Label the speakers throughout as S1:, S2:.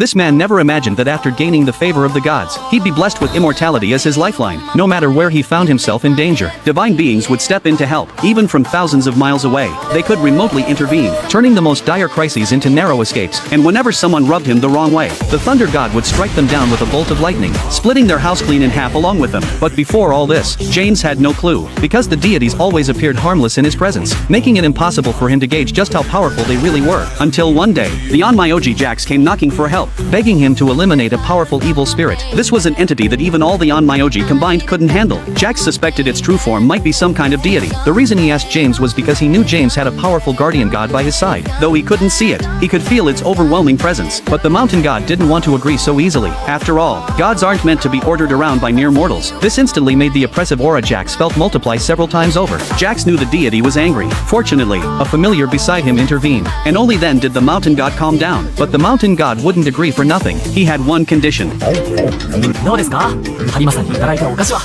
S1: This man never imagined that after gaining the favor of the gods, he'd be blessed with immortality as his lifeline. No matter where he found himself in danger, divine beings would step in to help. Even from thousands of miles away, they could remotely intervene, turning the most dire crises into narrow escapes. And whenever someone rubbed him the wrong way, the thunder god would strike them down with a bolt of lightning, splitting their house clean in half along with them. But before all this, James had no clue, because the deities always appeared harmless in his presence, making it impossible for him to gauge just how powerful they really were. Until one day, the Onmyoji Jax came knocking for help, begging him to eliminate a powerful evil spirit. This was an entity that even all the Onmyoji combined couldn't handle. Jax suspected its true form might be some kind of deity. The reason he asked James was because he knew James had a powerful guardian god by his side. Though he couldn't see it, he could feel its overwhelming presence. But the mountain god didn't want to agree so easily. After all, gods aren't meant to be ordered around by mere mortals. This instantly made the oppressive aura Jax felt multiply several times over. Jax knew the deity was angry. Fortunately, a familiar beside him intervened, and only then did the mountain god calm down. But the mountain god wouldn't agree for nothing. He had one condition.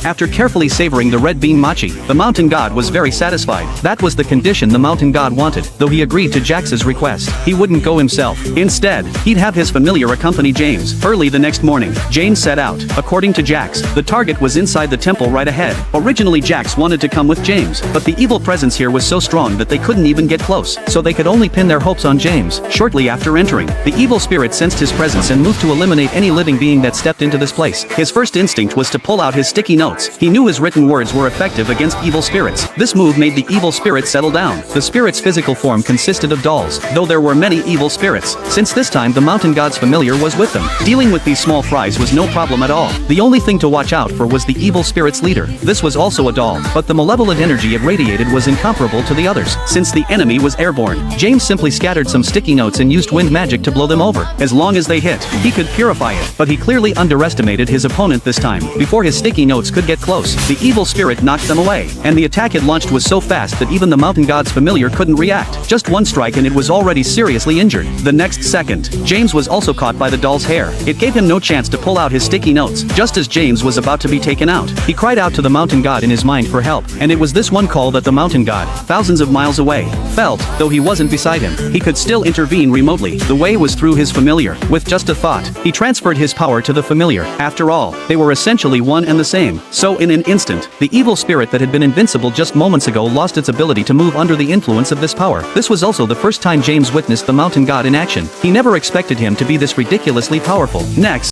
S1: After carefully savoring the red bean mochi, the mountain god was very satisfied. That was the condition the mountain god wanted. Though he agreed to Jax's request, he wouldn't go himself. Instead, he'd have his familiar accompany James. Early the next morning, James set out. According to Jax, the target was inside the temple right ahead. Originally Jax wanted to come with James, but the evil presence here was so strong that they couldn't even get close, so they could only pin their hopes on James. Shortly after entering, the evil spirit sensed his presence and moved to eliminate any living being that stepped into this place. His first instinct was to pull out his sticky notes. He knew his written words were effective against evil spirits. This move made the evil spirit settle down. The spirit's physical form consisted of dolls, though there were many evil spirits. Since this time the mountain god's familiar was with them, dealing with these small fries was no problem at all. The only thing to watch out for was the evil spirit's leader. This was also a doll, but the malevolent energy it radiated was incomparable to the others. Since the enemy was airborne, James simply scattered some sticky notes and used wind magic to blow them over. As long as they hit, he could purify it. But he clearly underestimated his opponent this time. Before his sticky notes could get close, the evil spirit knocked them away, and the attack it launched was so fast that even the mountain god's familiar couldn't react. Just one strike and it was already seriously injured. The next second, James was also caught by the doll's hair. It gave him no chance to pull out his sticky notes. Just as James was about to be taken out, he cried out to the mountain god in his mind for help, and it was this one call that the mountain god, thousands of miles away, felt. Though he wasn't beside him, he could still intervene remotely. The way was through his familiar. With just a thought, he transferred his power to the familiar. After all, they were essentially one and the same. So in an instant, the evil spirit that had been invincible just moments ago lost its ability to move under the influence of this power. This was also the first time James witnessed the mountain god in action. He never expected him to be this ridiculously powerful. Next,